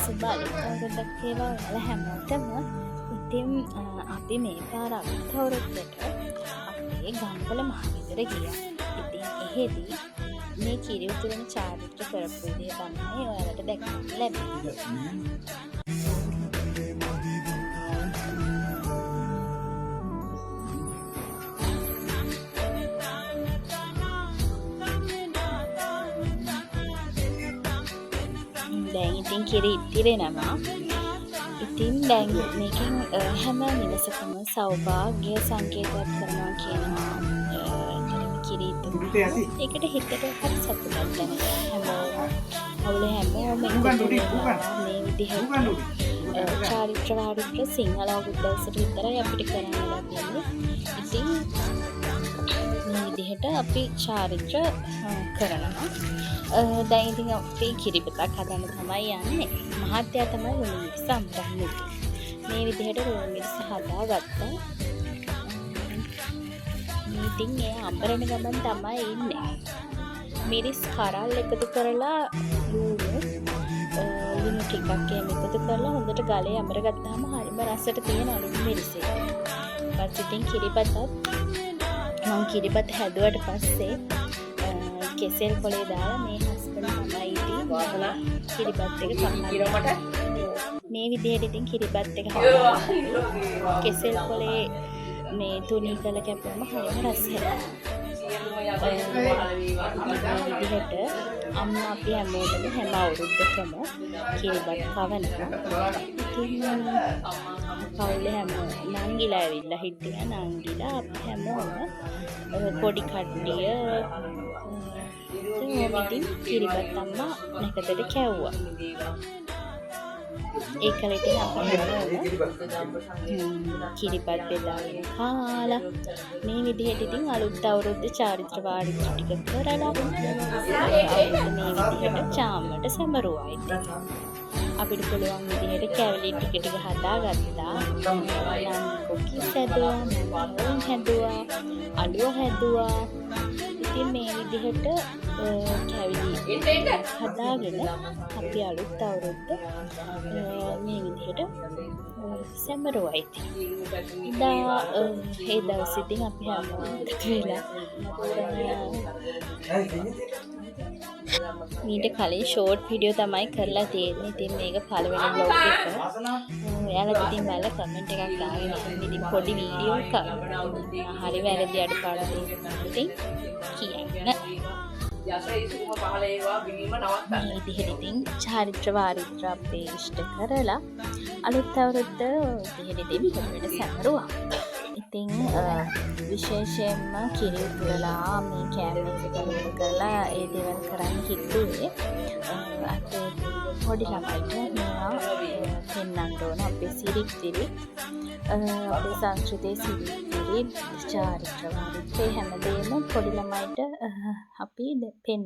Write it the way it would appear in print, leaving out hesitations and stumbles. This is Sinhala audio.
සුබ අලුත් අවුරුද්දක් වේවා ඔයාලා හැමෝටම. ඉතින් අපි මේ පාර අලුත් අවුරුද්දට අපේ ගම්පල මහගෙදර ගියා. ඉතින් එහෙදී මේ කිරි උතුරන චාරිත්‍ර කරපු විදිය තමයි ඔයාලට දැක්කම ලැබෙන්නේ. දැන් ඉතින් කිරි ඉතිරෙනවා. ඉතින් දැන් මේකෙන් හැම නිවසකම සෞභාග්‍ය සංකේතයක් කරනවා කියනවා. කිරි ඉතිරෙනවා. ඒකට හිතට හරි සතුටක් දැනෙනවා. හැමෝම හැමෝම මේ විදිහට චාරිත්‍ර වාරිත්‍ර සිංහල අවුරුද්දට විතරයි අපිට කරන්න ලැබෙන්නේ. ඉතින් මේ විදිහට අපි චාරිත්‍ර කරනවා. දැන් ඉතින් අපි කිරිපතක් හදන්න තමයි යන්නේ. මහත්තයා තමයි ලුණු මිරිස් අම්බන්නේ. මේ විදිහට ලුණු මිරිස් හදාගත්තා. ඉතින් ඒ අම්බරන ගමන් තමයි ඉන්නේ. මිරිස් කරල් එකතු කරලා ලුණු ටිකක් එකතු කරලා හොඳට ගලේ අඹර ගත්තාම හරිම රසට තියෙන ලුණු මිරිස් එක. ඊපස්සේ ඉතින් කිරිපතත් මම කිරිපත හැදුවට පස්සේ කෙසෙල් කොලේ දාලා මේ හස්බන්ඩ් තමයි ඉතින් කිරිපත් එක කපනවා. මේ විදිහට ඉතින් කිරිපත් එක හදලා කෙසෙල් කොලේ මේ තුනී කරලා කැපුවම හරිම රසයි. විදිහට අම්මා අපි හැමෝටම හැම අවුරුද්දකම කිරිපත් කවනවා. ඉතින් පවුලේ හැම නංගිලා ඇවිල්ලා හිටියා. නංගිලා අපි හැමෝම පොඩි කට්ටිය ඉතින් කිරිපත් අම්මා නැකතට කැව්වා. ඒකල ඉතින් අපි කිරිපත් බෙදාගෙන කාලා මේ විදිහට ඉතින් අලුත් අවුරුද්ද චාරිත්‍ර වාරිත්‍ර ටික කරලා මේ විදිහට චාම්මට සැමරුවා. ඉතින් අපිට පුළුවන් විදිහට කැවලි ටික ටික හදාගත්තා. කොකිස් හැදුවා, මෝන් හැදුවා, අලුව හැදුවා. ඉතින් මේ විදිහට කැවිලි හදාගෙන අපි අලුත් අවුරුද්ද මේ විදිහට සැමරුවා. ඉතින් ඉදා ඒ දවසේ ඉතින් අපි හැමෝම එකතු වෙලා මීට කලින් ෂෝට් වීඩියෝ තමයි කරලා තියෙන්නේ. ඉතින් මේක පළවෙනි බ්ලොග් එක. ඔයාලා ඉතින් බලලා කමෙන්ට් එකක් දාගෙන ඉතින් පොඩි වීඩියෝ එකක් හරි වැරදි අඩපාඩු තියෙනවා ඉතින් කියන්න. මේ විදිහට ඉතින් චාරිත්‍ර වාරිත්‍ර අපේ ඉෂ්ට කරලා අලුත් අවුරුද්ද විදිහට ඉතින් පොඩ්ඩට සැමරුවා. ඉතින් විශේෂයෙන්ම කිරි උතුරලා මේ කෑම එක කරලා ඒ දේවල් කරන්න හිතුවේ අපේ පොඩි ළමයිට මේවා පෙන්වන්න ඕන. අපේ සිරිත්තිරි අපේ සංස්කෘතියේ සිරිත්තිරි චාරිත්‍ර වාරිත්‍ර හැමදේම පොඩි ළමයිට අපි පෙන්වනවා.